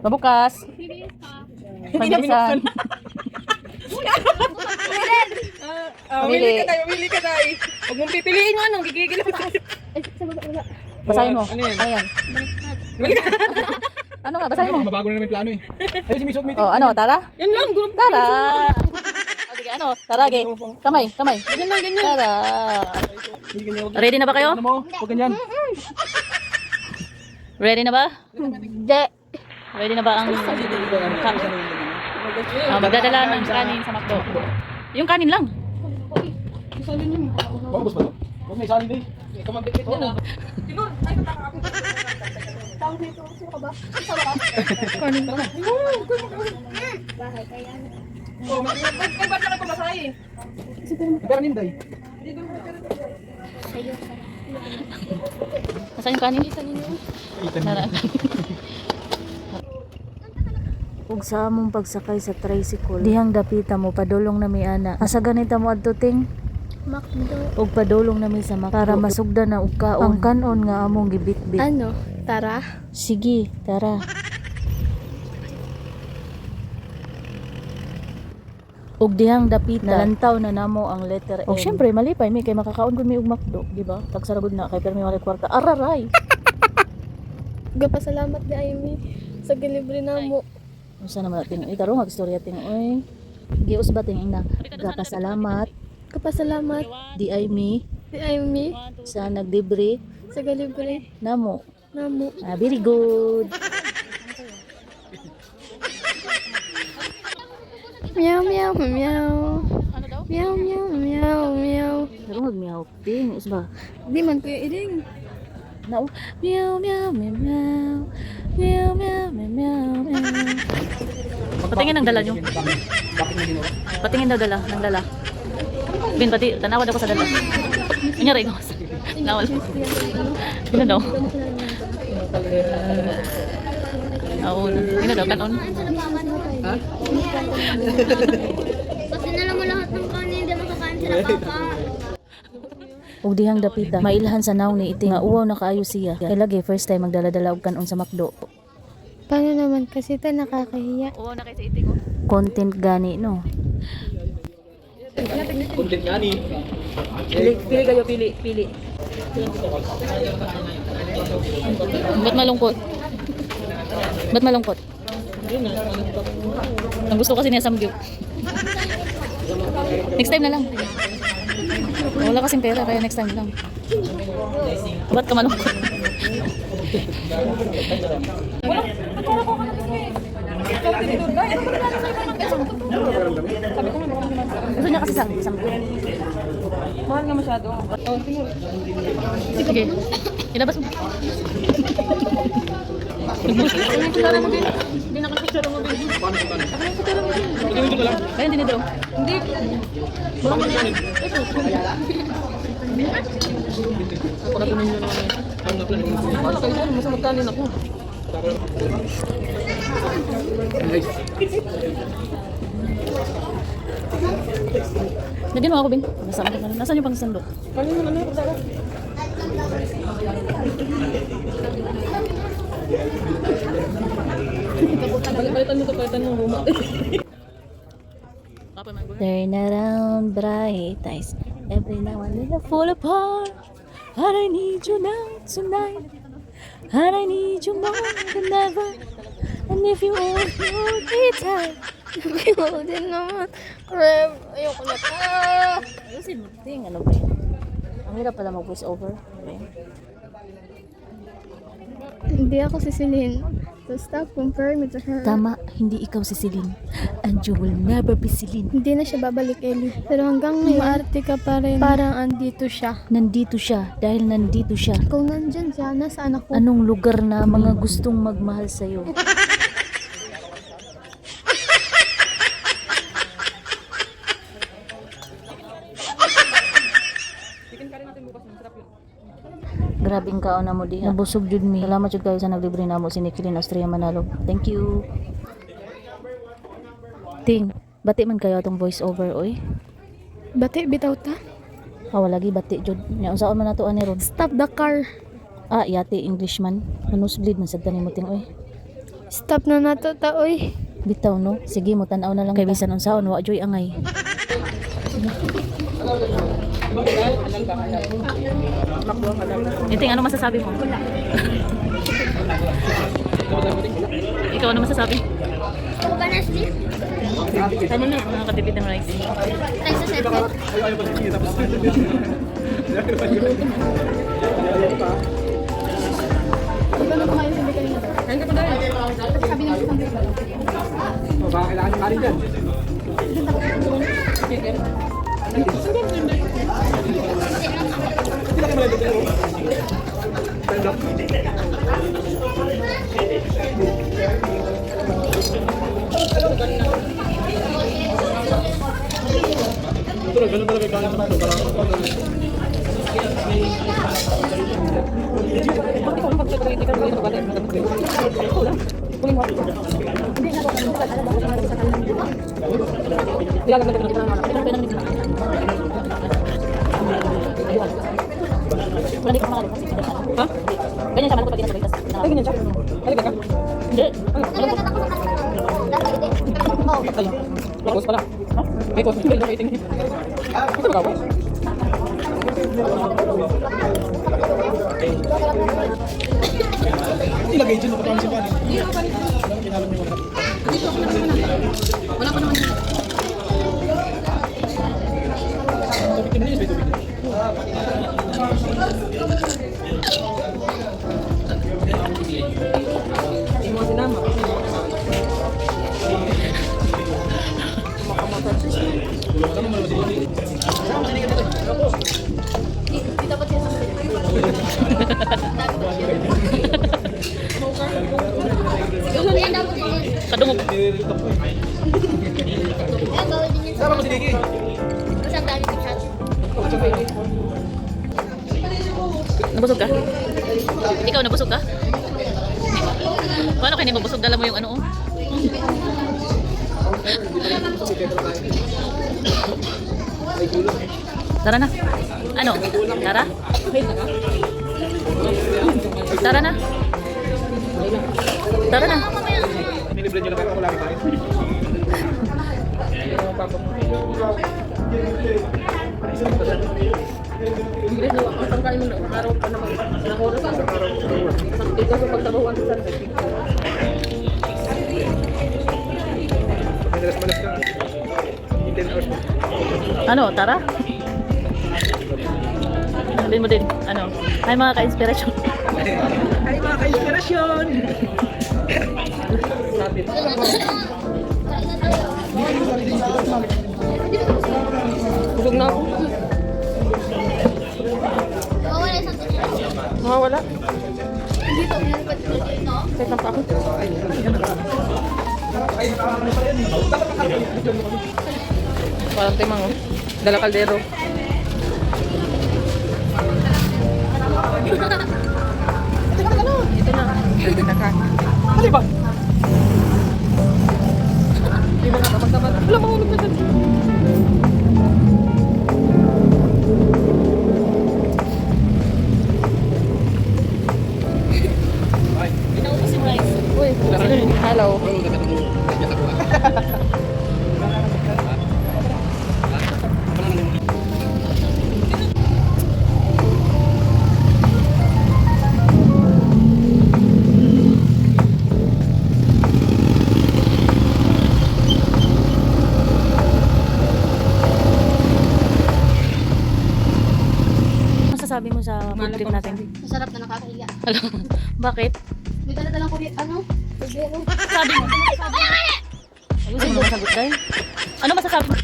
Pabukas. Pabilisan. Mamili ka tayo. Huwag mong pipiliin mo anong gigigil ako. Basahin mo. Ano yan? Ayan. Ano nga, basahin mo. Mabago na naman yung plano eh. Ay, si Miss Meeting. Oh, ano, Tara? Yan lang, group. Tara! O, sige, ano? Tara, ge. Kamay, kamay. Ganyan lang, ganyan. Tara! Ready na ba kayo? Ano mo? Huwag ganyan. Ready na ba? Hindi. Ready na ba ang magdadala ng kanin sa McDo? Yung kanin lang. Bangos ba to? Huwag may salin din. Kamagdikit mo na. Ay, ba't ka nagpabasahe? Pero ninday. Nasaan yung kanin? Tara. Ug sa among pagsakay sa tricycle, dihang dapita mo padulong na mi ana. Asa ganita mo adto ting? McDo. Ug padulong na mi sa para masugdan na og kaon. Ang kanon nga among gibitbit. Ano? Tara. Sige, tara. Ug dihang dapita, nalantaw na namo ang letter M. Ug syempre malipay mi kay makakaon gud mi og McDo, di ba? Tagsaragod na kay permi wala kwarta. Araray. Gapasalamat ni Amy sa gilibre namo. Unsa naman natin itarong ang istorya ting oy. Gius ba ting ina? Gapasalamat Kapasalamat di ay mi ni Amy sa nagdibre sa gilibre namo. namo. Ah, very good. Meow meow meow. Meow meow meow meow. Pero magmiyaw ping is ba? Di man kuya iding. Na meow meow meow meow. Meow meow meow meow meow. Patingin ang dala nyo. Bakit na ginawa? Patingin daw dala, ng dala. Bin, pati, tanawad ako sa dala. Kunyari, no? Nawal. Sino daw? Naon. Sino daw? Kanon? Ha? Kasi nalang mo lahat ng kanin, hindi makakain sila papa. Ug dihang dapita, mailhan sa naw ni iting nga uwaw na kaayo siya. Kay lagi first time magdala-dala og kanon sa McDo. Paano naman kasi ito nakakahiya. Oo, na kayo sa iting, oh. Content gani no. Content nga ni. Pili kayo, pili. Ba't malungkot? Ba't malungkot? Ang gusto kasi niya samgyup. Next time na lang. Wala kasing pera, kaya next time lang. Ba't ka malungkot? Gusto niya kasi samgyup. Mahal nga masyado. Oh, tingnan. Sige, ilabas mo. Hindi nakapicture mo, baby. Kaya hindi daw. Hindi. Ako na tunin nyo naman. Ano kayo dyan? Masamot kanin ako. Lagyan mo ako, Bing. Nasaan yung pangsandok? Kanin mo na ako. Balitan mo ruma. Turn around bright eyes. Every now and then I fall apart. And I need you now tonight. And I need you more than ever. And if you hold me tight. Ikaw din naman. Crap. Ayoko na to. Ayusin mo ting, ano ba yun? Ang hirap pala mag-voice over. Ano ba yun? Hindi ako si Celine. So stop comparing me to her. Tama, hindi ikaw si Celine. And you will never be Celine. Hindi na siya babalik, Ellie. Pero hanggang ngayon, maarte ka pa rin. Parang andito siya. Nandito siya dahil nandito siya. Kung nandyan siya, nasaan ako? Anong lugar na mga gustong magmahal sa'yo? Grabing kaon na mo diha. Nabusog jud mi. Salamat jud kayo sa naglibre namo si Nikilin Austria Manalo. Thank you. Ting, bati man kayo atong voice over oy. Bati, bitaw ta. Wala lagi bati jud. Nya unsaon man nato ani ron? Stop the car. Ah, yate Englishman. Nosebleed man sad tani mo ting oy. Stop na nato ta, oy. Bitaw no. Sige mo tanaw na lang kay bisan unsaon wa joy angay. Iting, ano masasabi mo? Ikaw, ano masasabi? Ako ba na sleep? Tama na, nakakatipid ng rice. Tayo sa circuit. Baka kailangan yung kanin dyan. Wala di ko makalit kasi. Ha? Ganyan siya, malapot pag ginasabay. Ay, ganyan siya. Ay, ganyan ka? Hindi. Ayun. May course pala. Ha? May course. May waiting. Ito ba ako? Ilagay dyan. Napatawag siya pa. Wala pa naman. Hindi mo sinama. Yan dapat din. Kadungog. Yan, bawal din yan sa Basta ang dami sa chat. Nabusog ka? Ikaw, nabusog ka? Paano kayo mabusog? Dala mo yung ano, oh. Tara na. Ano? Tara? Tara na. Tara na. Nilibre nyo na kayo. Ako lagi pa rin. Ingles na ang pangkain mo na araw pa naman. Nang oras sa araw. Ito sa pagtrabahuan sa Sunday. Madalas malas ka. 10 hours mo. Ano? Tara? Sabihin mo din. Ano? Ay, mga ka-inspirasyon. Ay, mga ka-inspirasyon! Busog na ako. Bawal yan sa Wala. Dito, nalipad ko dito. Set lang pa ako. Parang timang, oh. Dala kaldero. Ito na. Ito na ka. Ano ba? Di ba nga kapag-tapat? Wala, mahulog na dyan. Inaubos yung rice. Uy, hello. Masasabi mo sa food trip natin? Masarap na nakakahiya. Bakit? May dala-dalang ko ano? Kaldero. Sabi mo. Ayusin mo masagot dahil. Ano masasabi mo?